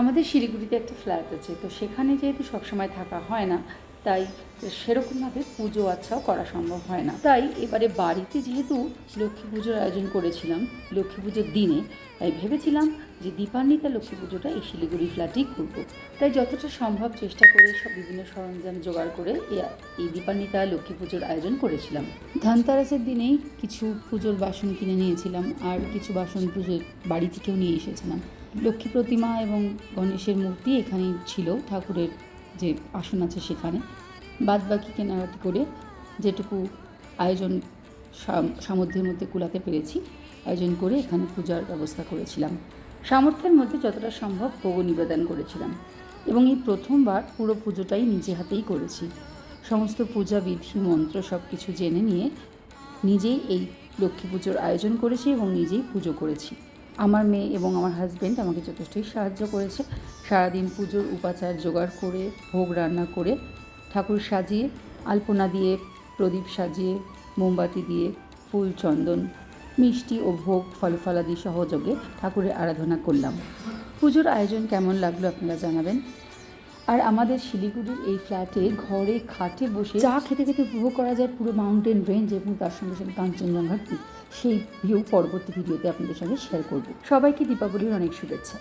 আমাদের শিলিগুড়িতে একটা ফ্ল্যাট আছে, তো সেখানে যেহেতু সবসময় থাকা হয় না, তাই সেরকমভাবে পুজো আচ্ছাও করা সম্ভব হয় না। তাই এবারে বাড়িতে যেহেতু লক্ষ্মী পুজোর আয়োজন করেছিলাম লক্ষ্মী পুজোর দিনে, তাই ভেবেছিলাম যে দীপান্বিতা লক্ষ্মী পুজোটা এই শিলিগুড়ি ফ্ল্যাটেই করবো। তাই যতটা সম্ভব চেষ্টা করে সব বিভিন্ন সরঞ্জাম জোগাড় করে এই দীপান্বিতা লক্ষ্মী পুজোর আয়োজন করেছিলাম। ধনতেরাসের দিনেই কিছু পুজোর বাসন কিনে নিয়েছিলাম, আর কিছু বাসন পুজোর বাড়ি থেকেও নিয়ে এসেছিলাম। লক্ষ্মী প্রতিমা এবং গণেশের মূর্তি এখানেই ছিল, ঠাকুরের যে আসন আছে সেখানে। বাদবাকি কেনাকাটি করে যেটুকু আয়োজন সামর্থ্যের মধ্যে কুলাতে পেরেছি আয়োজন করে এখানে পূজার ব্যবস্থা করেছিলাম। সামর্থ্যের মধ্যে যতটা সম্ভব ভোগ নিবেদন করেছিলাম, এবং এই প্রথমবার পুরো পুজোটাই নিজে হাতেই করেছি। সমস্ত পূজা বিধি মন্ত্র সব কিছু জেনে নিয়ে নিজেই এই লক্ষ্মী পুজোর আয়োজন করেছি এবং নিজেই পুজো করেছি। আমার মেয়ে এবং আমার হাজব্যান্ড আমাকে যথেষ্টই সাহায্য করেছে। সারাদিন পুজোর উপাচার জোগাড় করে, ভোগ রান্না করে, ঠাকুর সাজিয়ে, আলপনা দিয়ে, প্রদীপ সাজিয়ে, মোমবাতি দিয়ে, ফুল চন্দন, মিষ্টি ও ভোগ ফলফলাদি সহযোগে ঠাকুরের আরাধনা করলাম। পুজোর আয়োজন কেমন লাগলো আপনারা জানাবেন। আর আমাদের শিলিগুড়ির এই ফ্ল্যাটে ঘরে খাটে বসে চা খেতে খেতে উপভোগ করা যায় পুরো মাউন্টেন রেঞ্জ এবং তার সঙ্গে সঙ্গে কাঞ্চনজঙ্ঘার পিক। সেই ভিউ পরবর্তী ভিডিওতে আপনাদের সঙ্গে শেয়ার করব। সবাইকে দীপাবলির অনেক শুভেচ্ছা।